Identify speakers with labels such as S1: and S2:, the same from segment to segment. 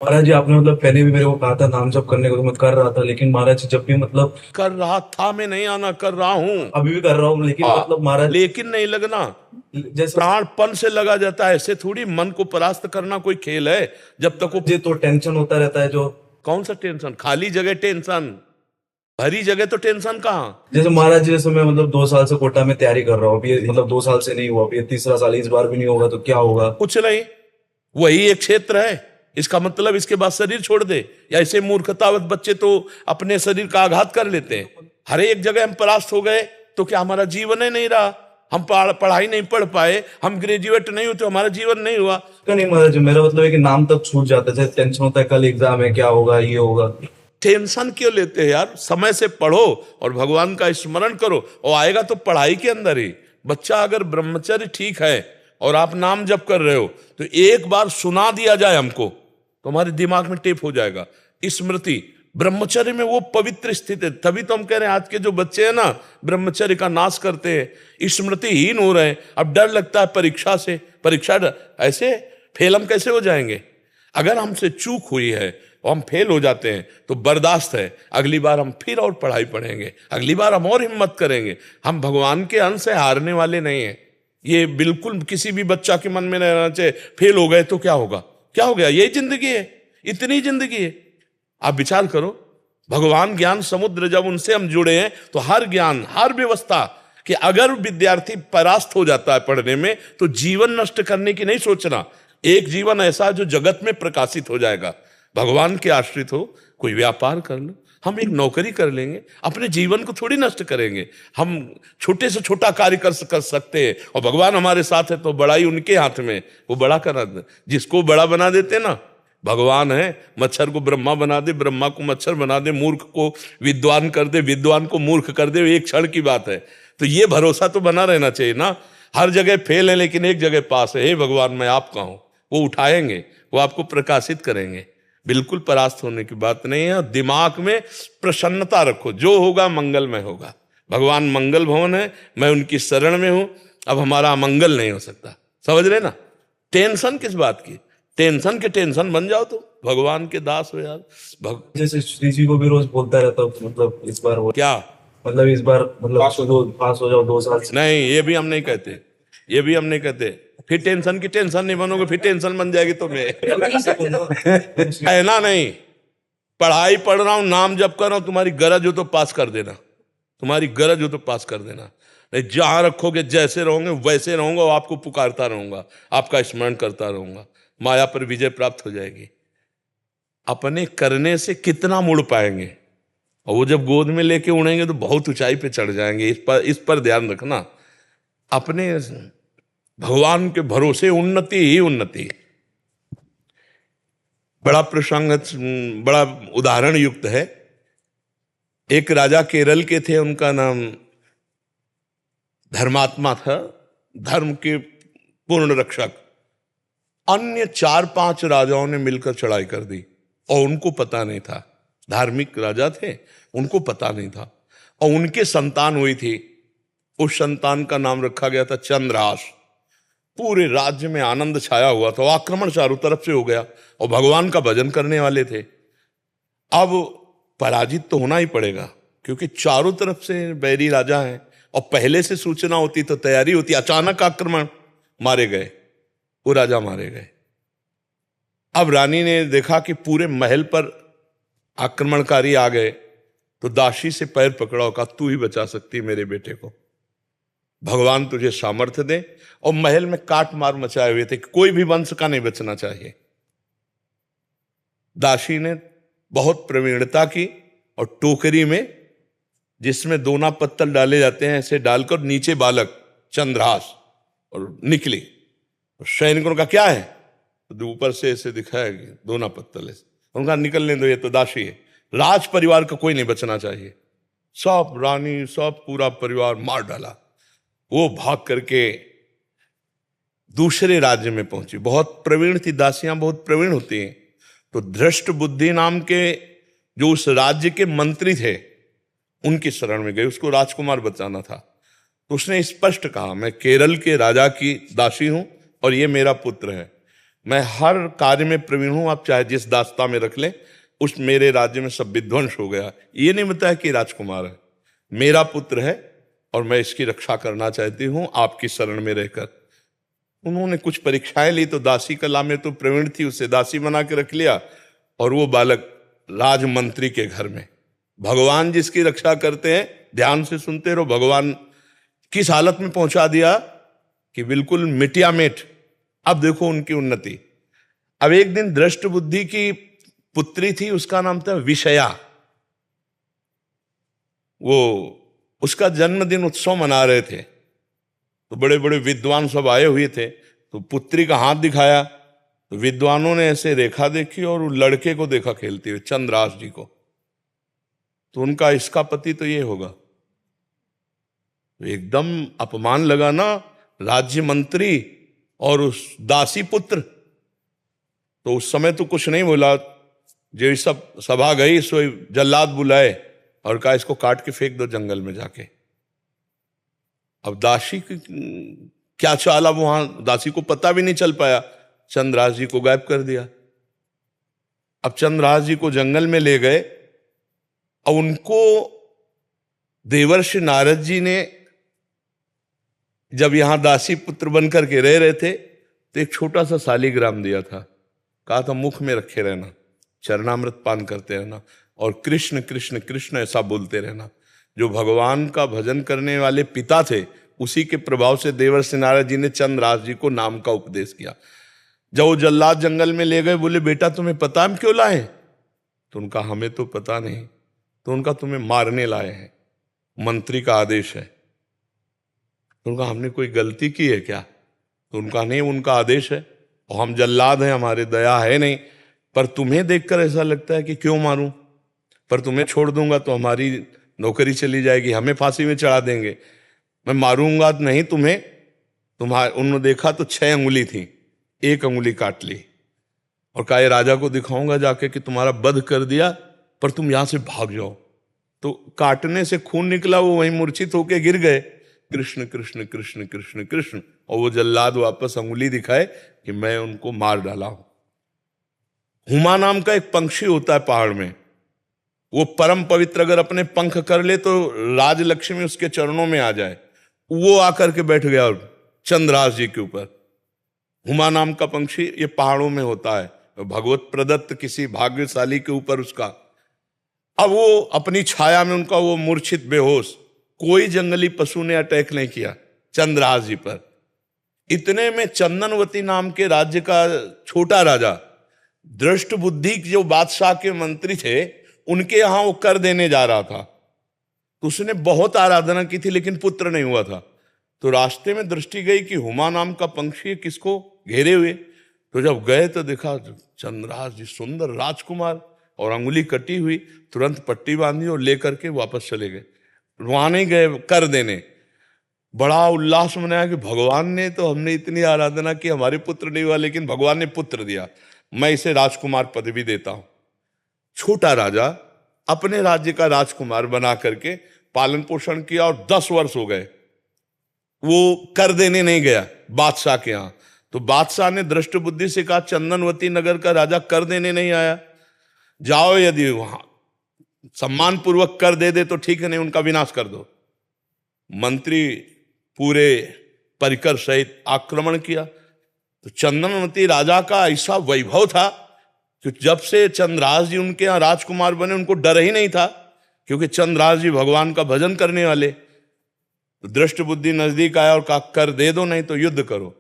S1: महाराज जी आपने मतलब पहले भी मेरे को कहा था नाम जप करने को, तो मैं कर रहा था, लेकिन महाराज जी जब भी मतलब
S2: कर रहा था, मैं नहीं आना, कर रहा हूं।
S1: अभी भी कर रहा हूँ, लेकिन मतलब महाराज
S2: लेकिन नहीं लगना,
S1: जैसे
S2: प्राणपण से लगा जाता है। ऐसे थोड़ी मन को परास्त करना कोई खेल है। जब तक वो,
S1: महाराज जी तो टेंशन होता रहता है जो।
S2: कौन सा टेंशन? खाली जगह टेंशन, भरी जगह तो टेंशन कहाँ।
S1: जैसे महाराज जी, जैसे मैं मतलब 2 साल से कोटा में तैयारी कर रहा हूँ, अभी मतलब 2 साल से नहीं हुआ, अभी ये तीसरा साल है, इस बार भी नहीं होगा तो क्या होगा?
S2: कुछ नहीं, वही एक क्षेत्र है। इसका मतलब इसके बाद शरीर छोड़ दे? या ऐसे मूर्खतावत बच्चे तो अपने शरीर का आघात कर लेते हैं। हर एक जगह हम परास्त हो गए तो क्या हमारा जीवन ही नहीं रहा? हम पढ़ाई नहीं पढ़ पाए, हम ग्रेजुएट नहीं हुए तो हमारा जीवन नहीं हुआ।
S1: क्या नहीं महाराज जी, मेरा मतलब है कि नाम तक छूट जाता है, जैसे टेंशन होता है कल एग्जाम है, क्या होगा, ये होगा।
S2: टेंशन क्यों लेते हैं यार? समय से पढ़ो और भगवान का स्मरण करो, और आएगा तो पढ़ाई के अंदर ही। बच्चा अगर ब्रह्मचर्य ठीक है और आप नाम जप कर रहे हो, तो एक बार सुना दिया जाए हमको तो हमारे दिमाग में टेप हो जाएगा स्मृति। ब्रह्मचर्य में वो पवित्र स्थिति है। तभी तो हम कह रहे हैं आज के जो बच्चे हैं ना, ब्रह्मचर्य का नाश करते हैं, स्मृतिहीन हो रहे हैं। अब डर लगता है परीक्षा से, ऐसे फेल हम कैसे हो जाएंगे? अगर हमसे चूक हुई है और हम फेल हो जाते हैं तो बर्दाश्त है, अगली बार हम फिर और पढ़ाई पढ़ेंगे, अगली बार हम और हिम्मत करेंगे। हम भगवान के अंश से हारने वाले नहीं हैं। ये बिल्कुल किसी भी बच्चा के मन में नहीं रहना चाहिए फेल हो गए तो क्या होगा, क्या हो गया, यही जिंदगी है, इतनी जिंदगी है। आप विचार करो, भगवान ज्ञान समुद्र, जब उनसे हम जुड़े हैं तो हर ज्ञान, हर व्यवस्था, कि अगर विद्यार्थी परास्त हो जाता है पढ़ने में तो जीवन नष्ट करने की नहीं सोचना। एक जीवन ऐसा जो जगत में प्रकाशित हो जाएगा। भगवान के आश्रित हो, कोई व्यापार कर लो, हम एक नौकरी कर लेंगे, अपने जीवन को थोड़ी नष्ट करेंगे। हम छोटे से छोटा कार्य कर सकते हैं, और भगवान हमारे साथ है तो बड़ाई उनके हाथ में, वो बड़ा करा दे। जिसको बड़ा बना देते ना, भगवान है। मच्छर को ब्रह्मा बना दे, ब्रह्मा को मच्छर बना दे, मूर्ख को विद्वान कर दे, विद्वान को मूर्ख कर दे, एक क्षण की बात है। तो ये भरोसा तो बना रहना चाहिए ना। हर जगह फेल है लेकिन एक जगह पास है। हे भगवान, मैं आपका हूं। वो उठाएंगे, वो आपको प्रकाशित करेंगे। बिल्कुल परास्त होने की बात नहीं है। दिमाग में प्रसन्नता रखो, जो होगा मंगलमय होगा। भगवान मंगल भवन है, मैं उनकी शरण में हूं। अब हमारा अमंगल नहीं हो सकता, समझ रहे ना? टेंशन किस बात की? टेंशन के टेंशन बन जाओ तो भगवान के दास हो यार।
S1: जैसे श्री जी को भी रोज बोलता रहता हूँ, मतलब इस बार हो,
S2: क्या?
S1: मतलब इस बार मतलब पास हो जाओ 2 साल से।
S2: नहीं, ये भी हम नहीं कहते, ये भी हम नहीं कहते। फिर टेंशन की टेंशन नहीं बनोगे, फिर टेंशन बन जाएगी तुम्हें। है ना? नहीं, पढ़ाई पढ़ रहा हूं, नाम जप कर रहा हूं, तुम्हारी गरज हो तो पास कर देना, तुम्हारी गरज हो तो पास कर देना। नहीं, जहां रखोगे जैसे रहोगे वैसे रहूंगा, और आपको पुकारता रहूंगा, आपका स्मरण करता रहूंगा, माया पर विजय प्राप्त हो जाएगी। अपने करने से कितना मुड़ पाएंगे, और वो जब गोद में लेके उड़ेंगे तो बहुत ऊंचाई पे चढ़ जाएंगे। इस पर ध्यान रखना। अपने भगवान के भरोसे उन्नति ही उन्नति। बड़ा प्रसंग, बड़ा उदाहरण युक्त है। एक राजा केरल के थे, उनका नाम धर्मात्मा था, धर्म के पूर्ण रक्षक। अन्य 4-5 राजाओं ने मिलकर चढ़ाई कर दी और उनको पता नहीं था। धार्मिक राजा थे, उनको पता नहीं था। और उनके संतान हुई थी, उस संतान का नाम रखा गया था चंद्रहास। पूरे राज्य में आनंद छाया हुआ था, आक्रमण चारों तरफ से हो गया, और भगवान का भजन करने वाले थे। अब पराजित तो होना ही पड़ेगा, क्योंकि चारों तरफ से बैरी राजा हैं, और पहले से सूचना होती तो तैयारी होती। अचानक आक्रमण, मारे गए, वो राजा मारे गए। अब रानी ने देखा कि पूरे महल पर आक्रमणकारी आ गए, तो दासी से पैर पकड़ा और कहा, तू ही बचा सकती मेरे बेटे को, भगवान तुझे सामर्थ्य दे। और महल में काट मार मचाए हुए थे, कोई भी वंश का नहीं बचना चाहिए। दासी ने बहुत प्रवीणता की, और टोकरी में जिसमें दोना पत्तल डाले जाते हैं, ऐसे डालकर नीचे बालक चंद्रहास, और निकली। और सैनिकों का क्या है, तो ऊपर से ऐसे दिखाया कि दोना पत्तल है। उनका निकलने दो, ये तो दासी है। राज परिवार का कोई नहीं बचना चाहिए। सब रानी, सब पूरा परिवार मार डाला। वो भाग करके दूसरे राज्य में पहुंची। बहुत प्रवीण थी, दासियां बहुत प्रवीण होती हैं। तो धृष्ट बुद्धि नाम के जो उस राज्य के मंत्री थे, उनकी शरण में गई, उसको राजकुमार बचाना था। तो उसने स्पष्ट कहा, मैं केरल के राजा की दासी हूं और ये मेरा पुत्र है, मैं हर कार्य में प्रवीण हूं, आप चाहे जिस दास्ता में रख लें, उस मेरे राज्य में सब विध्वंस हो गया। ये नहीं बताया कि राजकुमार है, मेरा पुत्र है और मैं इसकी रक्षा करना चाहती हूं आपकी शरण में रहकर। उन्होंने कुछ परीक्षाएं ली तो दासी कला में तो प्रवीण थी, उसे दासी बना के रख लिया और वो बालक राजमंत्री के घर में। भगवान जिसकी रक्षा करते हैं, ध्यान से सुनते रहो, भगवान किस हालत में पहुंचा दिया कि बिल्कुल मिटिया मिट। अब देखो उनकी उन्नति। अब एक दिन दृष्ट बुद्धि की पुत्री थी, उसका नाम था विषया। वो उसका जन्मदिन उत्सव मना रहे थे, तो बड़े बड़े विद्वान सब आए हुए थे। तो पुत्री का हाथ दिखाया तो विद्वानों ने ऐसे रेखा देखी और लड़के को देखा खेलते हुए, चंद्रास जी को। तो उनका इसका पति तो ये होगा। तो एकदम अपमान लगा ना, राज्य मंत्री और उस दासी पुत्र। तो उस समय तो कुछ नहीं बोला, जो सब सभा गई सो जल्लाद बुलाए और कहा इसको काट के फेंक दो जंगल में जाके। अब दासी की क्या चाल, अब वहां दासी को पता भी नहीं चल पाया, चंद्रास जी को गायब कर दिया। अब चंद्रास जी को जंगल में ले गए और उनको देवर्षि नारद जी ने जब यहां दासी पुत्र बनकर के रह रहे थे तो एक छोटा सा शालिग्राम दिया था। कहा था मुख में रखे रहना, चरणामृत पान करते रहना और कृष्ण कृष्ण कृष्ण ऐसा बोलते रहना। जो भगवान का भजन करने वाले पिता थे, उसी के प्रभाव से देवर्षि नारद जी ने चंद्रास जी को नाम का उपदेश किया। जब वो जल्लाद जंगल में ले गए, बोले बेटा तुम्हें पता हम क्यों लाए? तो उनका हमें तो पता नहीं। तो उनका तुम्हें मारने लाए हैं, मंत्री का आदेश है। तो उनका हमने कोई गलती की है क्या? तो उनका नहीं, उनका आदेश है और हम जल्लाद हैं, हमारे दया है नहीं। पर तुम्हें देखकर ऐसा लगता है कि क्यों मारूं, पर तुम्हें छोड़ दूंगा तो हमारी नौकरी चली जाएगी, हमें फांसी में चढ़ा देंगे। मैं मारूंगा नहीं तुम्हें। तुम्हारे उन्होंने देखा तो 6 अंगुली थी, 1 अंगुली काट ली और कहा ये राजा को दिखाऊंगा जाके कि तुम्हारा वध कर दिया, पर तुम यहां से भाग जाओ। तो काटने से खून निकला, वो वहीं मूर्छित होके गिर गए। कृष्ण कृष्ण कृष्ण कृष्ण कृष्ण, और वो जल्लाद वापस अंगुली दिखाए कि मैं उनको मार डाला हूं। हुमा नाम का एक पंक्षी होता है पहाड़ में, वो परम पवित्र, अगर अपने पंख कर ले तो राजलक्ष्मी उसके चरणों में आ जाए। वो आकर के बैठ गया चंद्रास जी के ऊपर। हुमा नाम का पंक्षी ये पहाड़ों में होता है, भगवत प्रदत्त किसी भाग्यशाली के ऊपर उसका। अब वो अपनी छाया में उनका वो मूर्छित बेहोश, कोई जंगली पशु ने अटैक नहीं किया चंद्रास जी पर। इतने में चंदनवती नाम के राज्य का छोटा राजा, दृष्ट बुद्धि जो बादशाह के मंत्री थे, उनके यहां वो कर देने जा रहा था। तो उसने बहुत आराधना की थी लेकिन पुत्र नहीं हुआ था। तो रास्ते में दृष्टि गई कि हुमा नाम का पंक्षी किसको घेरे हुए। तो जब गए तो देखा चंद्रास जी सुंदर राजकुमार और अंगुली कटी हुई, तुरंत पट्टी बांधी और लेकर के वापस चले गए। वहां नहीं गए कर देने, बड़ा उल्लास मनाया कि भगवान ने तो, हमने इतनी आराधना की, हमारे पुत्र नहीं हुआ लेकिन भगवान ने पुत्र दिया, मैं इसे राजकुमार पदवी देता हूं। छोटा राजा अपने राज्य का राजकुमार बना करके पालन पोषण किया और 10 वर्ष हो गए। वो कर देने नहीं गया बादशाह के यहां। तो बादशाह ने दृष्ट बुद्धि से कहा चंदनवती नगर का राजा कर देने नहीं आया, जाओ यदि वहां सम्मान पूर्वक कर दे तो ठीक है, नहीं उनका विनाश कर दो। मंत्री पूरे परिकर सहित आक्रमण किया। तो चंदनवती राजा का ऐसा वैभव था कि जब से चंद्रास जी उनके यहां राजकुमार बने, उनको डर ही नहीं था, क्योंकि चंद्रास जी भगवान का भजन करने वाले। तो दृष्ट बुद्धि नजदीक आया और कहा कर दे दो, नहीं तो युद्ध करो।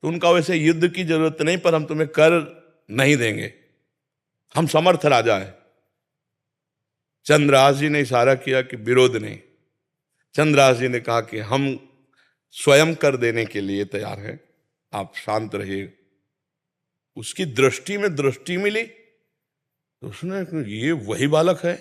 S2: तो उनका वैसे युद्ध की जरूरत नहीं, पर हम तुम्हें कर नहीं देंगे, हम समर्थ राजा है। चंद्रास जी ने इशारा किया कि विरोध नहीं। चंद्रास जी ने कहा कि हम स्वयं कर देने के लिए तैयार हैं, आप शांत रहिए। उसकी दृष्टि में दृष्टि मिली तो उसने, ये वही बालक है,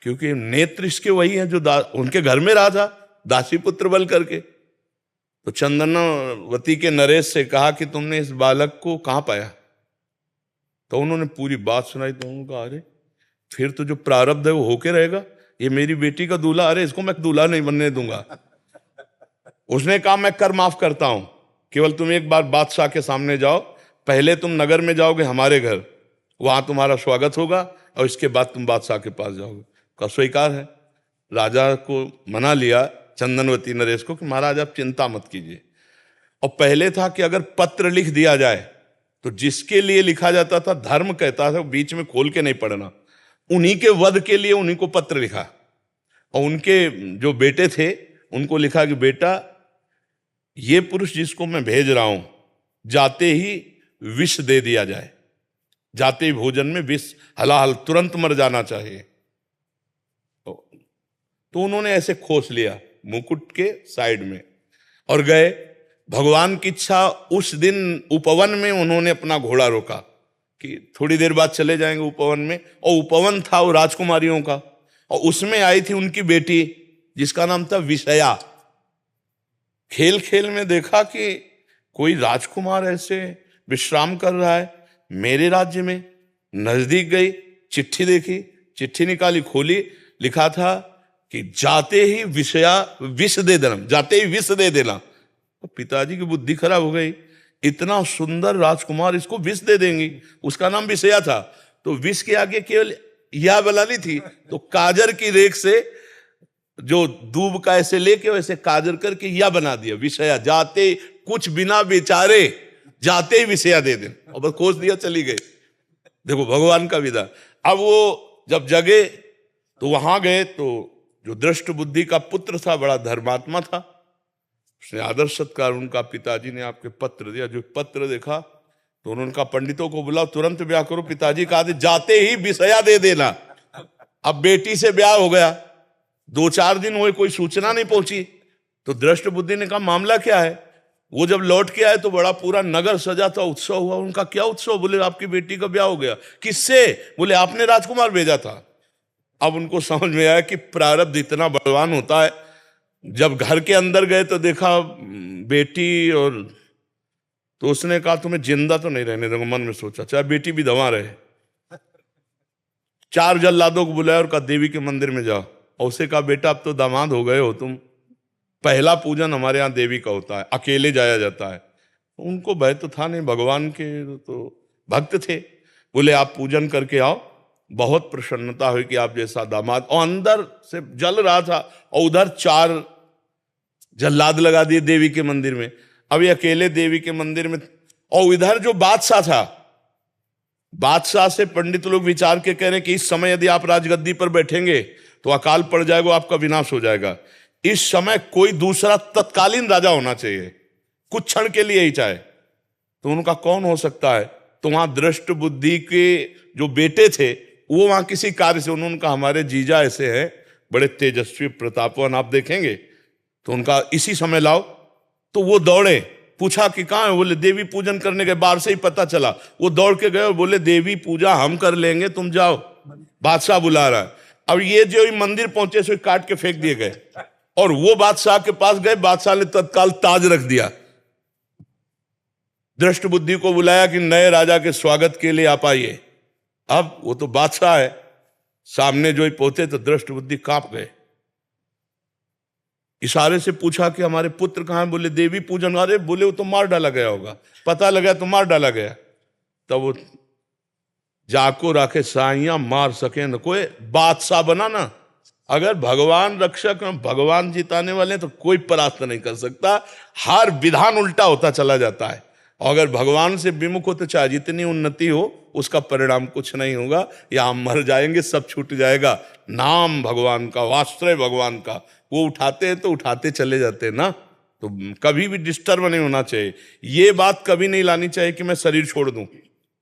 S2: क्योंकि नेत्र इसके वही हैं जो उनके घर में रहा था दासी पुत्र बल करके। तो चंदनवती के नरेश से कहा कि तुमने इस बालक को कहां पाया? तो उन्होंने पूरी बात सुनाई। तो उन्होंने कहा अरे फिर तो जो प्रारब्ध है वो होके रहेगा, ये मेरी बेटी का दूल्हा, अरे इसको मैं दूल्हा नहीं बनने दूंगा। उसने कहा मैं कर माफ करता हूं, केवल तुम एक बार बादशाह के सामने जाओ, पहले तुम नगर में जाओगे हमारे घर, वहां तुम्हारा स्वागत होगा और इसके बाद तुम बादशाह के पास जाओगे। का स्वीकार है। राजा को मना लिया चंदनवती नरेश को कि महाराज आप चिंता मत कीजिए। और पहले था कि अगर पत्र लिख दिया जाए तो जिसके लिए लिखा जाता था, धर्म कहता था बीच में खोल के नहीं पढ़ना, उन्हीं के वध के लिए उन्हीं को पत्र लिखा। और उनके जो बेटे थे उनको लिखा कि बेटा ये पुरुष जिसको मैं भेज रहा हूं, जाते ही विष दे दिया जाए, जाते ही भोजन में विष, हलाहल तुरंत मर जाना चाहिए। तो उन्होंने ऐसे खोस लिया मुकुट के साइड में और गए। भगवान की इच्छा, उस दिन उपवन में उन्होंने अपना घोड़ा रोका कि थोड़ी देर बाद चले जाएंगे उपवन में। और उपवन था वो राजकुमारियों का, और उसमें आई थी उनकी बेटी जिसका नाम था विषया। खेल खेल में देखा कि कोई राजकुमार ऐसे विश्राम कर रहा है मेरे राज्य में। नजदीक गई, चिट्ठी देखी, चिट्ठी निकाली, खोली, लिखा था कि जाते ही विषया विष दे देना, जाते ही विष दे देना। तो पिताजी की बुद्धि खराब हो गई, इतना सुंदर राजकुमार इसको विष दे देंगी। उसका नाम विषया था, तो विष के आगे केवल या बनानी थी, तो काजर की रेख से जो दूब का ऐसे लेके वैसे काजर करके या बना दिया विषया। जाते कुछ बिना विचारे जाते ही विषया दे दें, और बस खोज दिया, चली गई। देखो भगवान का विधा। अब वो जब जगे तो वहां गए, तो जो दृष्ट बुद्धि का पुत्र था, बड़ा धर्मात्मा था, उसने आदर सत्कार, उनका पिताजी ने आपके पत्र दिया। जो पत्र देखा तो उन्होंने कहा पंडितों को बुलाओ, तुरंत ब्याह करो। पिताजी का आदेश, जाते ही विषया दे देना। अब बेटी से ब्याह हो गया, 2-4 दिन हुए, कोई सूचना नहीं पहुंची। तो दृष्ट बुद्धि ने कहा मामला क्या है। वो जब लौट के आए तो बड़ा पूरा नगर सजा था, उत्सव हुआ। उनका क्या उत्सव? बोले आपकी बेटी का ब्याह हो गया। किससे? बोले आपने राजकुमार भेजा था। अब उनको समझ में आया कि प्रारब्ध इतना बलवान होता है। जब घर के अंदर गए तो देखा बेटी, और तो उसने कहा तुम्हें जिंदा तो नहीं रहने दूंगा। मन में सोचा चाहे बेटी भी दवा रहे। 4 जल्लादों को बुलाया और कहा देवी के मंदिर में जाओ। और उसे कहा बेटा अब तो दामाद हो गए हो तुम, पहला पूजन हमारे यहाँ देवी का होता है, अकेले जाया जाता है। उनको भय तो था नहीं, भगवान के तो भक्त थे। बोले आप पूजन करके आओ, बहुत प्रसन्नता हुई कि आप जैसा दामाद। और अंदर से जल रहा था, और उधर 4 जल्लाद लगा दिए देवी के मंदिर में। अभी अकेले देवी के मंदिर में, और इधर जो बादशाह था, बादशाह से पंडित लोग विचार के कह रहे हैं कि इस समय यदि आप राजगद्दी पर बैठेंगे तो अकाल पड़ जाएगा, आपका विनाश हो जाएगा। इस समय कोई दूसरा तत्कालीन राजा होना चाहिए, कुछ क्षण के लिए ही चाहे। तो उनका कौन हो सकता है? तो वहां दृष्ट बुद्धि के जो बेटे थे वो वहां किसी कार्य से, उन्होंने कहा हमारे जीजा ऐसे हैं, बड़े तेजस्वी प्रतापवान, आप देखेंगे तो उनका इसी समय लाओ। तो वो दौड़े, पूछा कि कहाँ है? बोले देवी पूजन करने गए, बाहर से ही पता चला। वो दौड़ के गए और बोले देवी पूजा हम कर लेंगे, तुम जाओ, बादशाह बुला रहा है। अब ये जो मंदिर पहुंचे सो काट के फेंक दिए गए, और वो बादशाह के पास गए। बादशाह ने तत्काल ताज रख दिया। दृष्ट बुद्धि को बुलाया कि नए राजा के स्वागत के लिए आप आइए। अब वो तो बादशाह है, सामने जो ही पहुंचे तो दृष्ट बुद्धि कांप गए। इशारे से पूछा कि हमारे पुत्र कहां है? बोले देवी पूजन। अरे बोले वो तो मार डाला गया होगा, पता लगा तो मार डाला गया। तब वो जाको राखे साइया मार सके न कोई, बादशाह बना ना। अगर भगवान रक्षक, भगवान जिताने वाले तो कोई परास्त नहीं कर सकता। हर विधान उल्टा होता चला जाता है। और अगर भगवान से विमुख हो तो चाहे जितनी उन्नति हो उसका परिणाम कुछ नहीं होगा, या हम मर जाएंगे, सब छूट जाएगा। नाम भगवान का, वास्त्र भगवान का, वो उठाते हैं तो उठाते चले जाते हैं ना। तो कभी भी डिस्टर्ब नहीं होना चाहिए। ये बात कभी नहीं लानी चाहिए कि मैं शरीर छोड़ दूं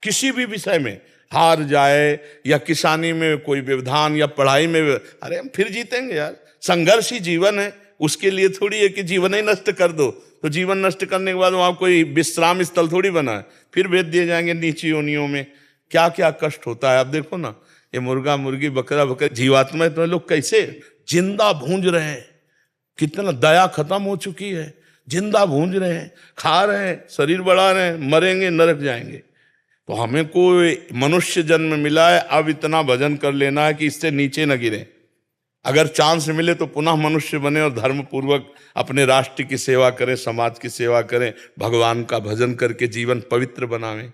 S2: किसी भी विषय में, हार जाए या किसानी में कोई व्यवधान या पढ़ाई में। अरे हम फिर जीतेंगे यार, संघर्ष ही जीवन है। उसके लिए थोड़ी है कि जीवन ही नष्ट कर दो। तो जीवन नष्ट करने के बाद वहां कोई विश्राम स्थल थोड़ी बना है, फिर भेज दिए जाएंगे नीची योनियों में। क्या क्या कष्ट होता है। आप देखो ना, ये मुर्गा मुर्गी बकरा बकरा जीवात्मा तो लोग कैसे जिंदा भूंज रहे हैं। कितना दया खत्म हो चुकी है, जिंदा भूंज रहे हैं, खा रहे हैं, शरीर बढ़ा रहे हैं, मरेंगे, नरक जाएंगे। तो हमें कोई मनुष्य जन्म मिला है, अब इतना भजन कर लेना है कि इससे नीचे न गिरे। अगर चांस मिले तो पुनः मनुष्य बने और धर्म पूर्वक अपने राष्ट्र की सेवा करें, समाज की सेवा करें, भगवान का भजन करके जीवन पवित्र बनावें।